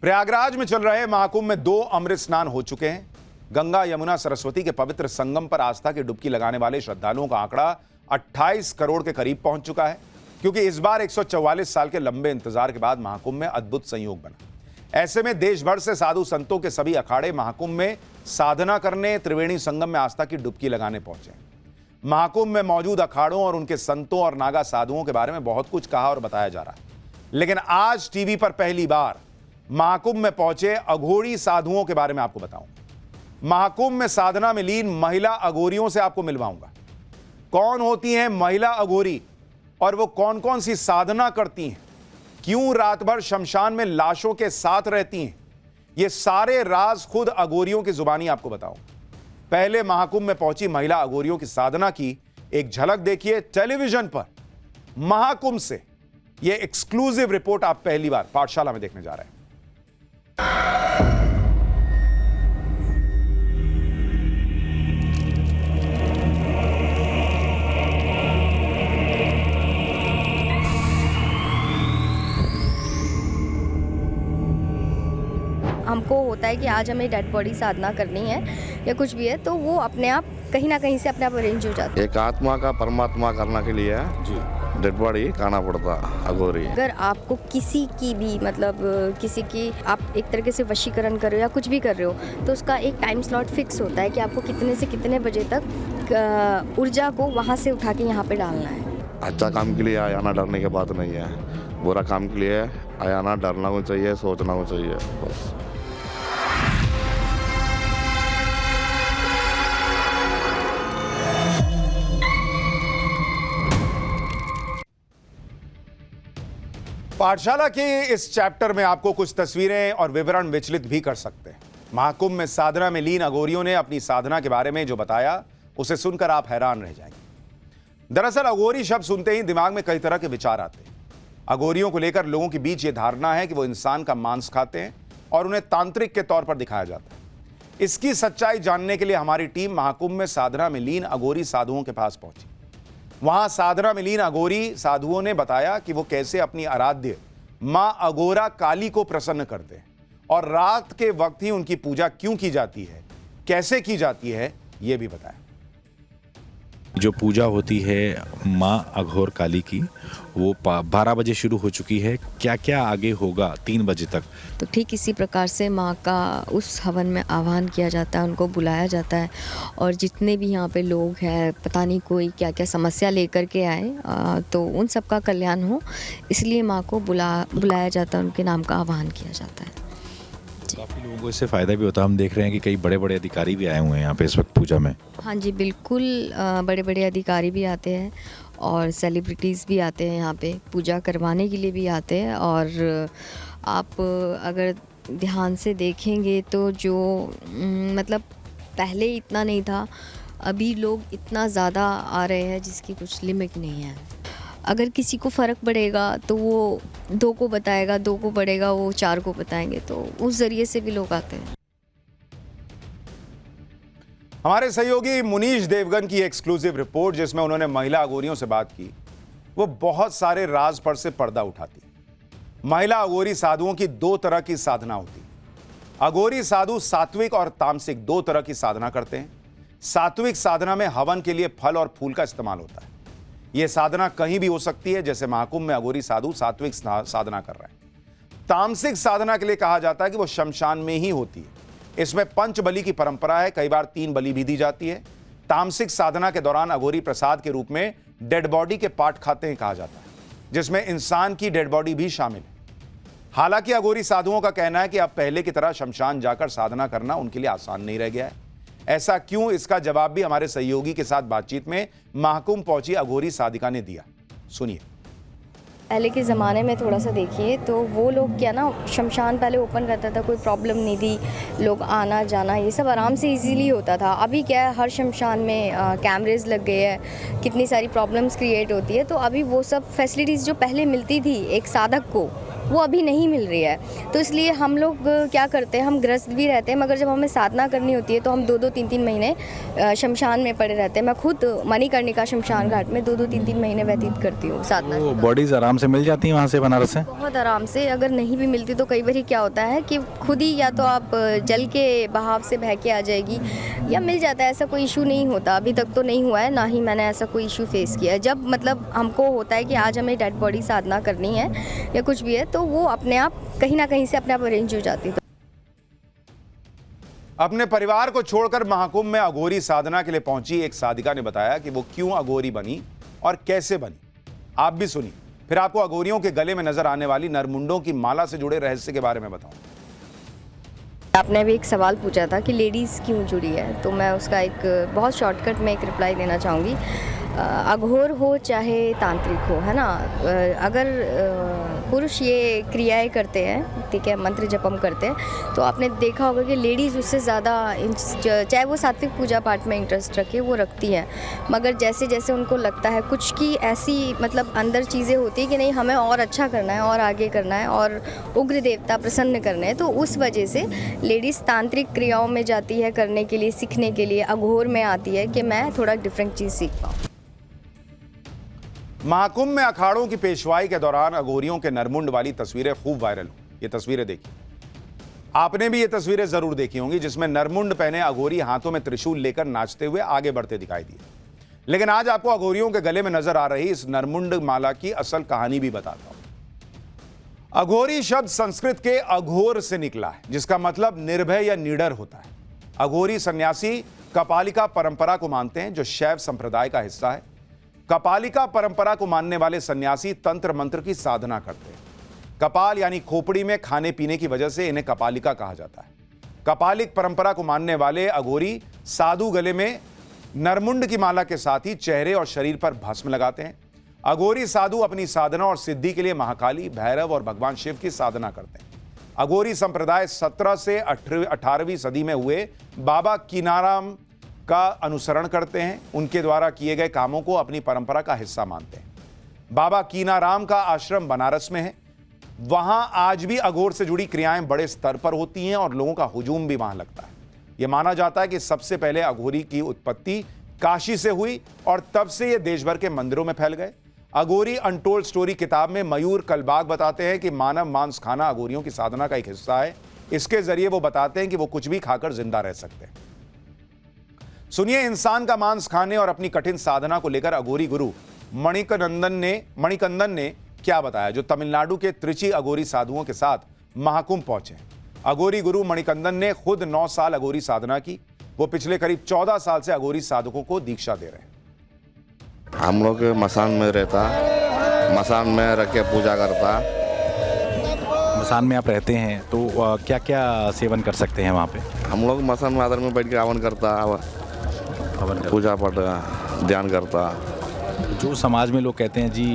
प्रयागराज में चल रहे महाकुंभ में 2 अमृत स्नान हो चुके हैं। गंगा यमुना सरस्वती के पवित्र संगम पर आस्था की डुबकी लगाने वाले श्रद्धालुओं का आंकड़ा 28 करोड़ के करीब पहुंच चुका है, क्योंकि इस बार 144 साल के लंबे इंतजार के बाद महाकुंभ में अद्भुत संयोग बना। ऐसे में देश भर से साधु संतों के सभी अखाड़े महाकुंभ में साधना करने, त्रिवेणी संगम में आस्था की डुबकी लगाने पहुंचे। महाकुंभ में मौजूद अखाड़ों और उनके संतों और नागा साधुओं के बारे में बहुत कुछ कहा और बताया जा रहा है, लेकिन आज टीवी पर पहली बार महाकुंभ में पहुंचे अघोरी साधुओं के बारे में आपको बताऊं। महाकुंभ में साधना में लीन महिला अघोरियों से आपको मिलवाऊंगा। कौन होती हैं महिला अघोरी और वो कौन कौन सी साधना करती हैं, क्यों रात भर शमशान में लाशों के साथ रहती हैं, ये सारे राज खुद अघोरियों की जुबानी आपको बताऊं। पहले महाकुंभ में पहुंची महिला अघोरियों की साधना की एक झलक देखिए टेलीविजन पर। महाकुंभ से ये एक्सक्लूसिव रिपोर्ट आप पहली बार पाठशाला में देखने जा रहे हैं। हमको होता है कि आज हमें डेड बॉडी साधना करनी है या कुछ भी है, तो वो अपने आप कहीं ना कहीं से अपने आप अरेंज हो जाता है। एक आत्मा का परमात्मा करने के लिए जी डेड बॉडी खाना पड़ता अघोरी। अगर आपको किसी की भी मतलब किसी की आप एक तरीके से वशीकरण कर रहे हो या कुछ भी कर रहे हो, तो उसका एक टाइम स्लॉट फिक्स होता है कि आपको कितने से कितने बजे तक ऊर्जा को वहाँ से उठा के यहाँ पे डालना है। अच्छा काम के लिए आना डरने की बात नहीं है, बुरा काम के लिए आना डरना को चाहिए, सोचना को चाहिए बस। पाठशाला के इस चैप्टर में आपको कुछ तस्वीरें और विवरण विचलित भी कर सकते हैं। महाकुंभ में साधना में लीन अघोरियों ने अपनी साधना के बारे में जो बताया, उसे सुनकर आप हैरान रह जाएंगे। दरअसल अघोरी शब्द सुनते ही दिमाग में कई तरह के विचार आते हैं। अघोरियों को लेकर लोगों के बीच ये धारणा है कि वो इंसान का मांस खाते हैं और उन्हें तांत्रिक के तौर पर दिखाया जाता है। इसकी सच्चाई जानने के लिए हमारी टीम महाकुंभ में साधना में लीन अघोरी साधुओं के पास पहुंची। वहां साधना में लीन अघोरी साधुओं ने बताया कि वो कैसे अपनी आराध्य मां अघोरा काली को प्रसन्न करते हैं और रात के वक्त ही उनकी पूजा क्यों की जाती है, कैसे की जाती है, यह भी बताया। जो पूजा होती है माँ अघोर काली की, वो 12 बजे शुरू हो चुकी है। क्या क्या आगे होगा 3 बजे तक? तो ठीक इसी प्रकार से माँ का उस हवन में आह्वान किया जाता है, उनको बुलाया जाता है और जितने भी यहाँ पे लोग हैं, पता नहीं कोई क्या क्या समस्या लेकर के आए, तो उन सब का कल्याण हो, इसलिए माँ को बुलाया जाता है, उनके नाम का आह्वान किया जाता है। काफ़ी लोगों को इससे फ़ायदा भी होता है। हम देख रहे हैं कि कई बड़े बड़े अधिकारी भी आए हुए हैं यहाँ पे इस वक्त पूजा में। हाँ जी बिल्कुल, बड़े बड़े अधिकारी भी आते हैं और सेलिब्रिटीज़ भी आते हैं यहाँ पे पूजा करवाने के लिए भी आते हैं। और आप अगर ध्यान से देखेंगे तो जो मतलब पहले इतना नहीं था, अभी लोग इतना ज़्यादा आ रहे हैं जिसकी कुछ लिमिट नहीं है। अगर किसी को फ़र्क पड़ेगा तो वो 2 को बताएगा, 2 को पड़ेगा वो 4 को बताएंगे, तो उस ज़रिए से भी लोग आते हैं। हमारे सहयोगी मुनीश देवगन की एक्सक्लूसिव रिपोर्ट, जिसमें उन्होंने महिला अघोरियों से बात की, वो बहुत सारे राज पर से पर्दा उठाती। महिला अघोरी साधुओं की 2 तरह की साधना होती। अघोरी साधु सात्विक और तामसिक 2 तरह की साधना करते हैं। सात्विक साधना में हवन के लिए फल और फूल का इस्तेमाल होता है। यह साधना कहीं भी हो सकती है, जैसे महाकुंभ में अघोरी साधु सात्विक साधना कर रहे हैं। तामसिक साधना के लिए कहा जाता है कि वो शमशान में ही होती है। इसमें पंच बलि की परंपरा है, कई बार 3 बलि भी दी जाती है। तामसिक साधना के दौरान अघोरी प्रसाद के रूप में डेड बॉडी के पार्ट खाते हैं कहा जाता है, जिसमें इंसान की डेड बॉडी भी शामिल है। हालांकि अघोरी साधुओं का कहना है कि अब पहले की तरह शमशान जाकर साधना करना उनके लिए आसान नहीं रह गया है। ऐसा क्यों, इसका जवाब भी हमारे सहयोगी के साथ बातचीत में महाकुंभ पहुंची अघोरी साधिका ने दिया। सुनिए। पहले के ज़माने में थोड़ा सा देखिए तो वो लोग क्या ना, शमशान पहले ओपन रहता था, कोई प्रॉब्लम नहीं थी, लोग आना जाना ये सब आराम से इजीली होता था। अभी क्या है, हर शमशान में कैमरेज लग गए हैं, कितनी सारी प्रॉब्लम्स क्रिएट होती है। तो अभी वो सब फैसिलिटीज़ जो पहले मिलती थी एक साधक को, वो अभी नहीं मिल रही है। तो इसलिए हम लोग क्या करते हैं, हम ग्रस्त भी रहते हैं, मगर जब हमें साधना करनी होती है तो हम 2-2 3-3 महीने शमशान में पड़े रहते हैं। मैं खुद मणिकर्णिका शमशान घाट में 2-2 3-3 महीने व्यतीत करती हूँ साधना तो के। बॉडीज़ आराम से मिल जाती हैं वहाँ से बनारस से? बहुत आराम से। अगर नहीं भी मिलती तो कई बार क्या होता है कि खुद ही या तो आप जल के बहाव से बह के आ जाएगी या मिल जाता है, ऐसा कोई इशू नहीं होता। अभी तक तो नहीं हुआ है, ना ही मैंने ऐसा कोई इशू फेस किया है। जब मतलब हमको होता है कि आज हमें डेड बॉडी साधना करनी है या कुछ भी है, तो वो अपने आप कहीं ना कहीं से अपने आप अरेंज हो जाती है। अपने परिवार को छोड़कर महाकुंभ में अघोरी साधना के लिए पहुंची एक साधिका ने बताया कि वो क्यों अघोरी बनी और कैसे बनी। आप भी सुनिए, फिर आपको अघोरियों के गले में नजर आने वाली नरमुंडों की माला से जुड़े रहस्य के बारे में बताऊं। आपने अभी एक सवाल पूछा था कि लेडीज़ क्यों जुड़ी है, तो मैं उसका एक बहुत शॉर्टकट में एक रिप्लाई देना चाहूँगी। अघोर हो चाहे तांत्रिक हो, है ना, अगर पुरुष ये क्रियाएं करते हैं, ठीक है, मंत्र जपम करते हैं, तो आपने देखा होगा कि लेडीज़ उससे ज़्यादा चाहे वो सात्विक पूजा पाठ में इंटरेस्ट रखे वो रखती हैं, मगर जैसे जैसे उनको लगता है कुछ की ऐसी मतलब अंदर चीज़ें होती है कि नहीं हमें और अच्छा करना है और आगे करना है और उग्र देवता प्रसन्न करने हैं, तो उस वजह से लेडीज़ तांत्रिक क्रियाओं में जाती है करने के लिए, सीखने के लिए, अघोर में आती है कि मैं थोड़ा डिफरेंट चीज़ सीख पाऊँ। महाकुंभ में अखाड़ों की पेशवाई के दौरान अघोरियों के नरमुंड वाली तस्वीरें खूब वायरल हुई। ये तस्वीरें देखिए, आपने भी ये तस्वीरें जरूर देखी होंगी जिसमें नरमुंड पहने अघोरी हाथों में त्रिशूल लेकर नाचते हुए आगे बढ़ते दिखाई दिए। लेकिन आज आपको अघोरियों के गले में नजर आ रही इस नरमुंड माला की असल कहानी भी बताता हूं। अघोरी शब्द संस्कृत के अघोर से निकला है, जिसका मतलब निर्भय या निडर होता है। अघोरी सन्यासी कपालिका परंपरा को मानते हैं, जो शैव संप्रदाय का हिस्सा है। कपालिका परंपरा को मानने वाले सन्यासी तंत्र मंत्र की साधना करते हैं। कपाल यानी खोपड़ी में खाने पीने की वजह से इन्हें कपालिका कहा जाता है। कपालिक परंपरा को मानने वाले अघोरी साधु गले में नरमुंड की माला के साथ ही चेहरे और शरीर पर भस्म लगाते हैं। अघोरी साधु अपनी साधना और सिद्धि के लिए महाकाली, भैरव और भगवान शिव की साधना करते हैं। अघोरी संप्रदाय 17 से 18वीं सदी में हुए बाबा कीनाराम का अनुसरण करते हैं। उनके द्वारा किए गए कामों को अपनी परंपरा का हिस्सा मानते हैं। बाबा कीनाराम का आश्रम बनारस में है। वहां आज भी अघोर से जुड़ी क्रियाएं बड़े स्तर पर होती हैं और लोगों का हुजूम भी वहां लगता है। यह माना जाता है कि सबसे पहले अघोरी की उत्पत्ति काशी से हुई और तब से ये देश भर के मंदिरों में फैल गए। अघोरी अनटोल्ड स्टोरी किताब में मयूर कलबाग बताते हैं कि मानव मांस खाना अघोरियों की साधना का एक हिस्सा है। इसके जरिए वो बताते हैं कि वो कुछ भी खाकर जिंदा रह सकते हैं। सुनिए, इंसान का मांस खाने और अपनी कठिन साधना को लेकर अघोरी गुरु मणिकंदन ने क्या बताया, जो तमिलनाडु के त्रिची अघोरी साधुओं के साथ महाकुंभ पहुंचे। अघोरी गुरु मणिकंदन ने खुद 9 साल अघोरी साधना की। वो पिछले करीब 14 साल से अघोरी साधकों को दीक्षा दे रहे हैं। हम लोग मसान में रहता, मसान में रख के पूजा करता। मसान में आप रहते हैं तो क्या क्या सेवन कर सकते हैं वहाँ पे? हम लोग मसान में आदर में बैठ के हवन करता, पूजा पाठ ध्यान करता। जो समाज में लोग कहते हैं जी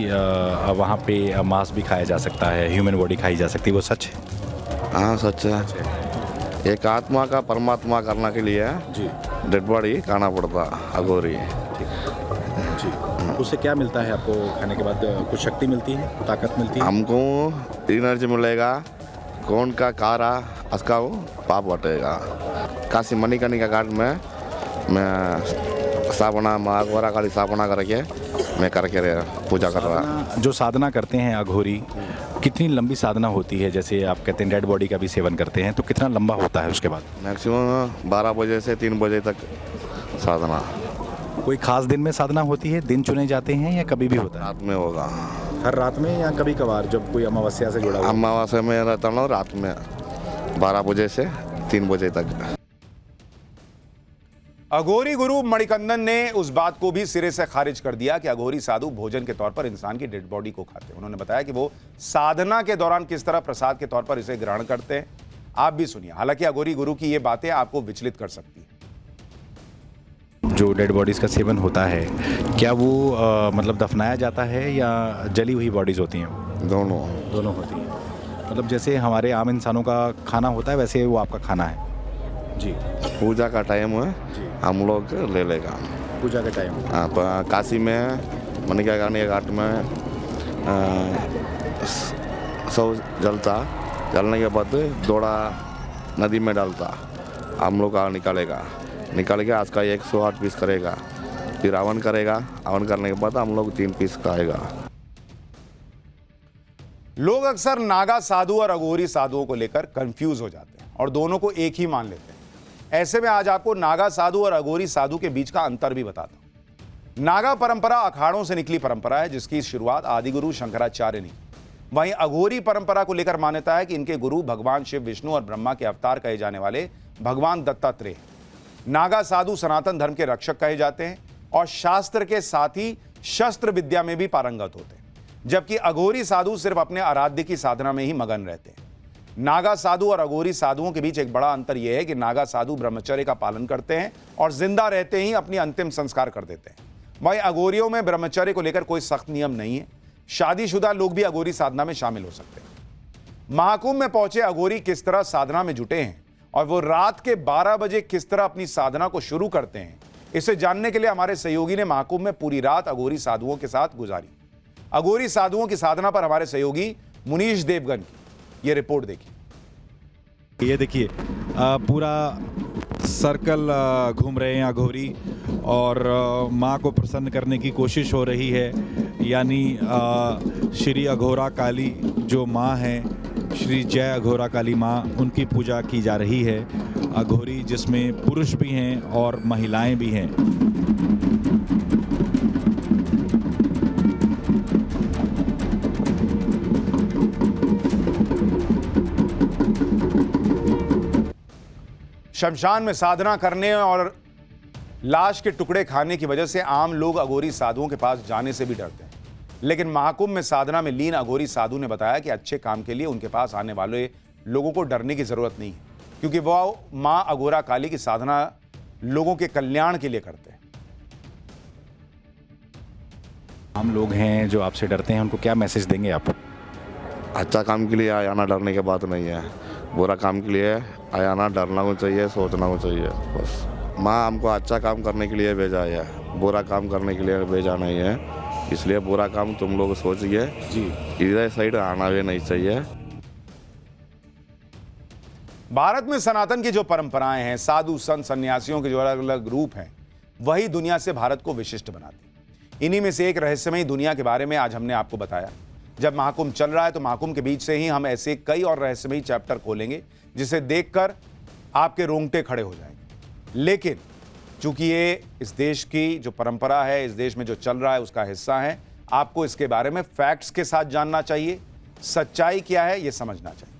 वहाँ पे मांस भी खाया जा सकता है, ह्यूमन बॉडी खाई जा सकती है, वो सच है? हाँ सच है। एक आत्मा का परमात्मा करने के लिए जी डेड बॉडी खाना पड़ता अघोरी। जी, उससे क्या मिलता है आपको खाने के बाद? कुछ शक्ति मिलती है, ताकत मिलती है? हमको एनर्जी मिलेगा। कौन का कारा उसका वो पाप बटेगा। काशी मणिकर्णिका घाट में मैं स्थापना अघोरा काली स्थापना करके मैं करके पूजा कर रहा। जो साधना करते हैं अघोरी, कितनी लंबी साधना होती है? जैसे आप कहते हैं डेड बॉडी का भी सेवन करते हैं, तो कितना लंबा होता है उसके बाद? मैक्सिमम 12 बजे से 3 बजे तक साधना। कोई खास दिन में साधना होती है, दिन चुने जाते हैं या कभी भी होता है? रात में होगा। हर रात में या कभी कभार जब कोई अमावस्या से जुड़ा हुआ? अमावस्या में रहता हूँ रात में 12 बजे से 3 बजे तक। अघोरी गुरु मणिकंदन ने उस बात को भी सिरे से खारिज कर दिया कि अघोरी साधु भोजन के तौर पर इंसान की डेड बॉडी को खाते हैं। उन्होंने बताया कि वो साधना के दौरान किस तरह प्रसाद के तौर पर इसे ग्रहण करते हैं। आप भी सुनिए। हालांकि अघोरी गुरु की ये बातें आपको विचलित कर सकती हैं। जो डेड बॉडीज़ का सेवन होता है, क्या वो मतलब दफनाया जाता है या जली हुई बॉडीज़ होती हैं? दोनों होती हैं। मतलब जैसे हमारे आम इंसानों का खाना होता है वैसे वो आपका खाना है? जी। पूजा का टाइम है, हम लोग ले लेगा। पूजा का टाइम? हाँ, काशी में मणिकर्णिका घाट में सब जलता, जलने के बाद दौड़ा नदी में डालता, हम लोग का निकालेगा, निकाल के आज का 108 पीस करेगा, फिर हवन करेगा, हवन करने के बाद हम लोग 3 पीस खाएगा। लोग अक्सर नागा साधु और अघोरी साधुओं को लेकर कंफ्यूज हो जाते हैं और दोनों को एक ही मान लेते हैं। ऐसे में आज आपको नागा साधु और अघोरी साधु के बीच का अंतर भी बताता हूं। नागा परंपरा अखाड़ों से निकली परंपरा है जिसकी शुरुआत आदिगुरु शंकराचार्य ने की। वहीं अघोरी परंपरा को लेकर मान्यता है कि इनके गुरु भगवान शिव, विष्णु और ब्रह्मा के अवतार कहे जाने वाले भगवान दत्तात्रेय। नागा साधु सनातन धर्म के रक्षक कहे जाते हैं और शास्त्र के साथ ही शस्त्र विद्या में भी पारंगत होते हैं, जबकि अघोरी साधु सिर्फ अपने आराध्य की साधना में ही मगन रहते हैं। नागा साधु और अघोरी साधुओं के बीच एक बड़ा अंतर यह है कि नागा साधु ब्रह्मचर्य का पालन करते हैं और जिंदा रहते ही अपनी अंतिम संस्कार कर देते हैं। वहीं अघोरियों में ब्रह्मचर्य को लेकर कोई सख्त नियम नहीं है। शादीशुदा लोग भी अघोरी साधना में शामिल हो सकते हैं। महाकुंभ में पहुंचे अघोरी किस तरह साधना में जुटे हैं और वो रात के 12 बजे किस तरह अपनी साधना को शुरू करते हैं, इसे जानने के लिए हमारे सहयोगी ने महाकुंभ में पूरी रात अघोरी साधुओं के साथ गुजारी। अघोरी साधुओं की साधना पर हमारे सहयोगी मुनीश देवगन की ये रिपोर्ट देखिए। ये देखिए पूरा सर्कल घूम रहे हैं अघोरी और माँ को प्रसन्न करने की कोशिश हो रही है। यानी श्री अघोरा काली जो माँ हैं, श्री जय अघोरा काली माँ, उनकी पूजा की जा रही है। अघोरी जिसमें पुरुष भी हैं और महिलाएं भी हैं। शमशान में साधना करने और लाश के टुकड़े खाने की वजह से आम लोग अघोरी साधुओं के पास जाने से भी डरते हैं। लेकिन महाकुंभ में साधना में लीन अघोरी साधु ने बताया कि अच्छे काम के लिए उनके पास आने वाले लोगों को डरने की जरूरत नहीं है, क्योंकि वह मां अघोरा काली की साधना लोगों के कल्याण के लिए करते हैं। आम लोग हैं जो आपसे डरते हैं, उनको क्या मैसेज देंगे आप? अच्छा काम के लिए आना, डरने की बात नहीं है। बुरा काम के लिए आना, डरना को चाहिए, सोचना को चाहिए। बस माँ हमको अच्छा काम करने के लिए भेजा है, बुरा काम करने के लिए भेजा नहीं है। इसलिए बुरा काम तुम लोग सोचिए जी, इधर साइड आना भी नहीं चाहिए। भारत में सनातन की जो परंपराएं हैं, साधु संत सन्यासियों के जो अलग अलग रूप हैं, वही दुनिया से भारत को विशिष्ट बनाती। इन्हीं में से एक रहस्यमयी दुनिया के बारे में आज हमने आपको बताया। जब महाकुंभ चल रहा है तो महाकुंभ के बीच से ही हम ऐसे कई और रहस्यमयी चैप्टर खोलेंगे जिसे देखकर आपके रोंगटे खड़े हो जाएंगे। लेकिन चूंकि ये इस देश की जो परंपरा है, इस देश में जो चल रहा है उसका हिस्सा है, आपको इसके बारे में फैक्ट्स के साथ जानना चाहिए, सच्चाई क्या है ये समझना चाहिए।